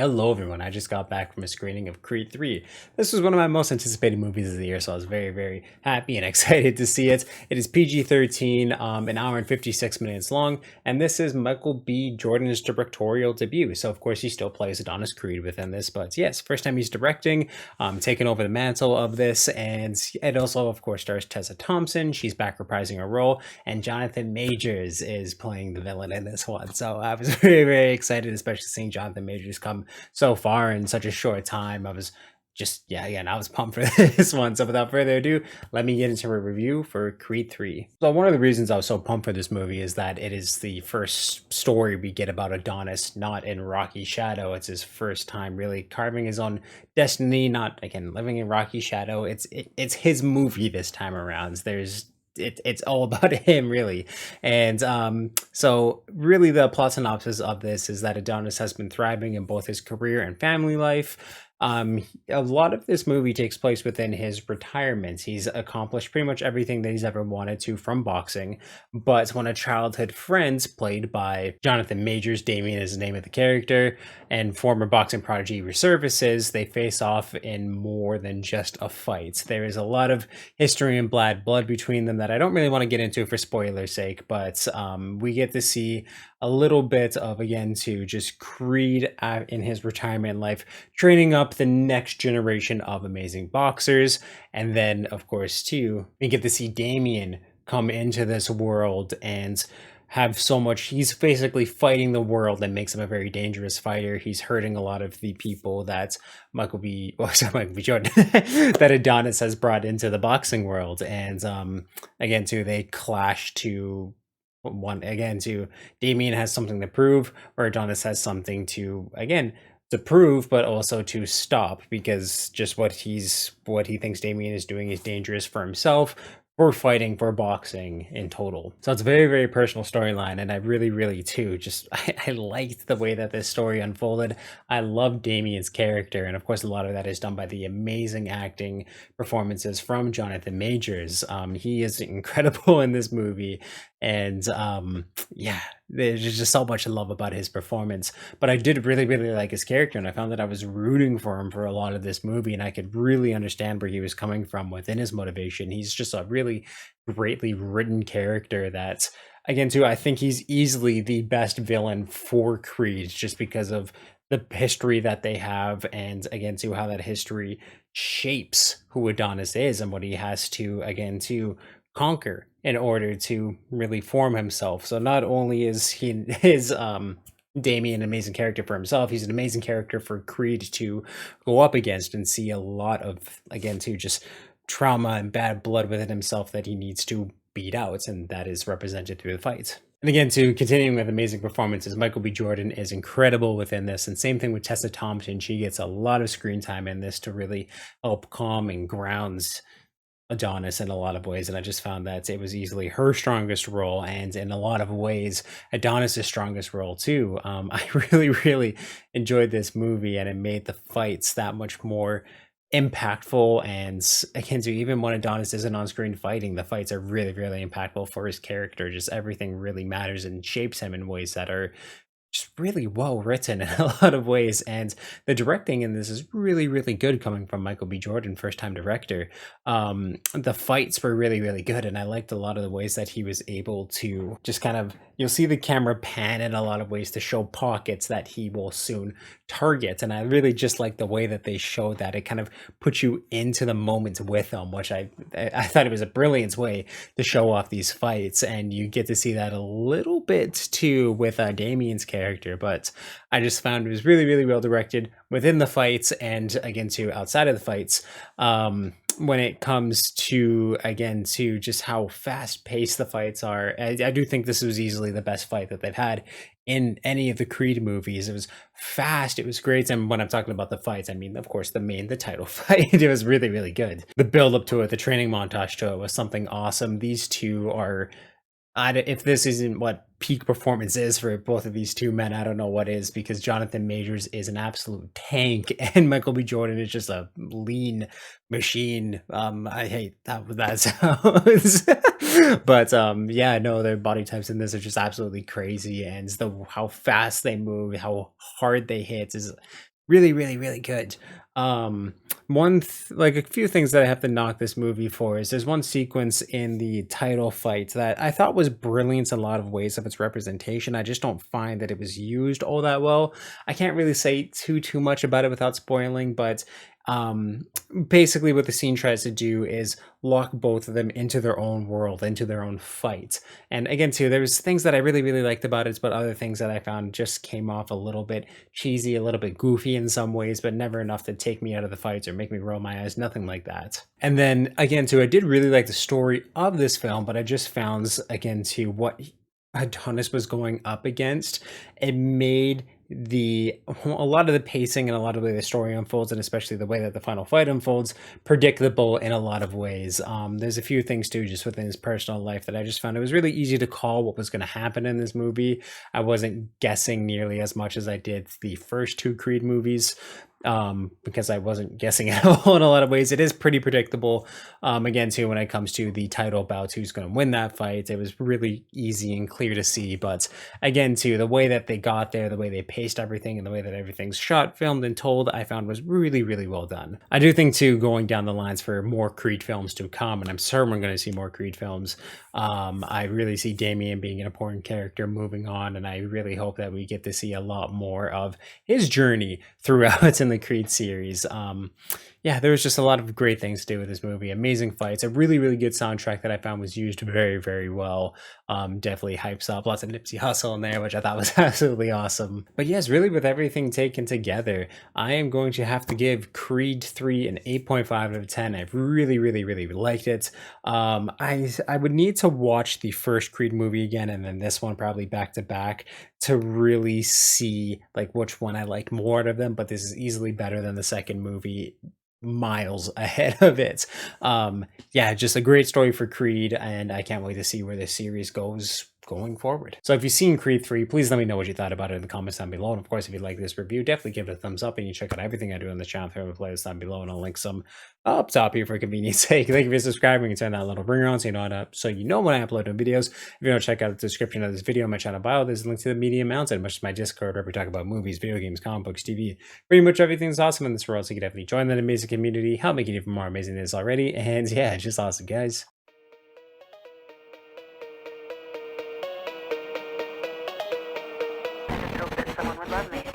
Hello, everyone. I just got back from a screening of Creed 3. This was one of my most anticipated movies of the year, so I was very, very happy and excited to see it. It is PG-13, an hour and 56 minutes long, and this is Michael B. Jordan's directorial debut. So, of course, he still plays Adonis Creed within this, but yes, first time he's directing, taking over the mantle of this, and it also, of course, stars Tessa Thompson. She's back reprising her role, and Jonathan Majors is playing the villain in this one. So I was very, very excited, especially seeing Jonathan Majors come so far in such a short time. I was just, yeah, again, I was pumped for this one. So without further ado, let me get into a review for Creed 3. So one of the reasons I was so pumped for this movie is that it is the first story we get about Adonis, not in Rocky Shadow. It's his first time really carving his own destiny, not, again, living in Rocky Shadow. It's his movie this time around. It's all about him, really. And so really the plot synopsis of this is that Adonis has been thriving in both his career and family life. A lot of this movie takes place within his retirement. He's accomplished pretty much everything that he's ever wanted to from boxing, but when a childhood friend, played by Jonathan Majors, Damien is the name of the character, and former boxing prodigy resurfaces, they face off in more than just a fight. There is a lot of history and blood between them that I don't really want to get into for spoiler's sake, but we get to see a little bit of, again, to just Creed in his retirement life, training up the next generation of amazing boxers. And then, of course, too, we get to see Damien come into this world and have so much. He's basically fighting the world that makes him a very dangerous fighter. He's hurting a lot of the people that Michael B. Jordan that Adonis has brought into the boxing world. And again, too, they clash to one again to Damien has something to prove, or Adonis has something to, again, to prove, but also to stop, because just what he thinks Damien is doing is dangerous for himself, for fighting, for boxing in total. So it's a very, very personal storyline, and I really, really too just I liked the way that this story unfolded. I love Damien's character, and of course a lot of that is done by the amazing acting performances from Jonathan Majors. He is incredible in this movie, and yeah, there's just so much to love about his performance. But I did really, really like his character, and I found that I was rooting for him for a lot of this movie, and I could really understand where he was coming from within his motivation. He's just a really greatly written character that, again, too, I think he's easily the best villain for Creed, just because of the history that they have, and again, too, how that history shapes who Adonis is and what he has to, again, to conquer in order to really form himself. So not only is he his Damien an amazing character for himself, he's an amazing character for Creed to go up against and see a lot of, again, to just trauma and bad blood within himself that he needs to beat out, and that is represented through the fight. And again, to continuing with amazing performances, Michael B. Jordan is incredible within this, and same thing with Tessa Thompson. She gets a lot of screen time in this to really help calm and grounds Adonis in a lot of ways, and I just found that it was easily her strongest role, and in a lot of ways Adonis's strongest role too. I really, really enjoyed this movie, and it made the fights that much more impactful. And again, so even when Adonis isn't on screen fighting, the fights are really, really impactful for his character. Just everything really matters and shapes him in ways that are just really well written in a lot of ways. And the directing in this is really, really good, coming from Michael B. Jordan, first time director. The fights were really, really good, and I liked a lot of the ways that he was able to just kind of, you'll see the camera pan in a lot of ways to show pockets that he will soon target, and I really just like the way that they show that. It kind of puts you into the moment with them, which I thought it was a brilliant way to show off these fights, and you get to see that a little bit too with Damien's character. But I just found it was really, really well directed within the fights, and again too outside of the fights. When it comes to, again, to just how fast paced the fights are, I do think this was easily the best fight that they've had in any of the Creed movies. It was fast, it was great, and when I'm talking about the fights, I mean, of course, the title fight. It was really, really good. The build up to it, the training montage to it was something awesome. These two are, if this isn't what peak performance is for both of these two men, I don't know what is, because Jonathan Majors is an absolute tank, and Michael B. Jordan is just a lean machine. I hate that sounds. But yeah, no, their body types in this are just absolutely crazy, and how fast they move, how hard they hit is really, really, really good. Um, like a few things that I have to knock this movie for is there's one sequence in the title fight that I thought was brilliant in a lot of ways of its representation. I just don't find that it was used all that well. I can't really say too much about it without spoiling, but um basically what the scene tries to do is lock both of them into their own world, into their own fight. And again, too, there's things that I really, really liked about it, but other things that I found just came off a little bit cheesy, a little bit goofy in some ways, but never enough to take me out of the fights or make me roll my eyes, nothing like that. And then again, too, I did really like the story of this film, but I just found, again, too, what Adonis was going up against, it made a lot of the pacing and a lot of the way the story unfolds, and especially the way that the final fight unfolds, predictable in a lot of ways. There's a few things too, just within his personal life, that I just found it was really easy to call what was going to happen in this movie. I wasn't guessing nearly as much as I did the first two Creed movies, because I wasn't guessing at all in a lot of ways. It is pretty predictable. Again, too, when it comes to the title bout, who's going to win that fight, it was really easy and clear to see. But again, too, the way that they got there, the way they paced everything, and the way that everything's shot, filmed, and told, I found was really, really well done. I do think, too, going down the lines for more Creed films to come, and I'm certain we're going to see more Creed films. I really see Damien being an important character moving on, and I really hope that we get to see a lot more of his journey throughout in the Creed series. Yeah, there was just a lot of great things to do with this movie. Amazing fights, a really, really good soundtrack that I found was used very, very well. Definitely hypes up lots of Nipsey Hussle in there, which I thought was absolutely awesome. But yes, really, with everything taken together, I am going to have to give Creed 3 an 8.5 out of 10. I really, really, really liked it. I would need to watch the first Creed movie again, and then this one probably back to back, to really see like which one I like more out of them. But this is easily better than the second movie, miles ahead of it. Yeah, just a great story for Creed, and I can't wait to see where this series goes going forward. So if you've seen Creed 3, please let me know what you thought about it in the comments down below. And of course, if you like this review, definitely give it a thumbs up, and you check out everything I do on the channel through the playlist down below, and I'll link some up top here for convenience sake. Thank you for subscribing and turn that little ringer on so you know when I upload new videos. If you want to check out the description of this video on my channel bio, there's a link to the Medium Mountain, much as my Discord, where we talk about movies, video games, comic books, TV, pretty much everything's awesome in this world. So you can definitely join that amazing community, help make it even more amazing than it is already. And yeah, it's just awesome, guys. I just hope that someone would love me.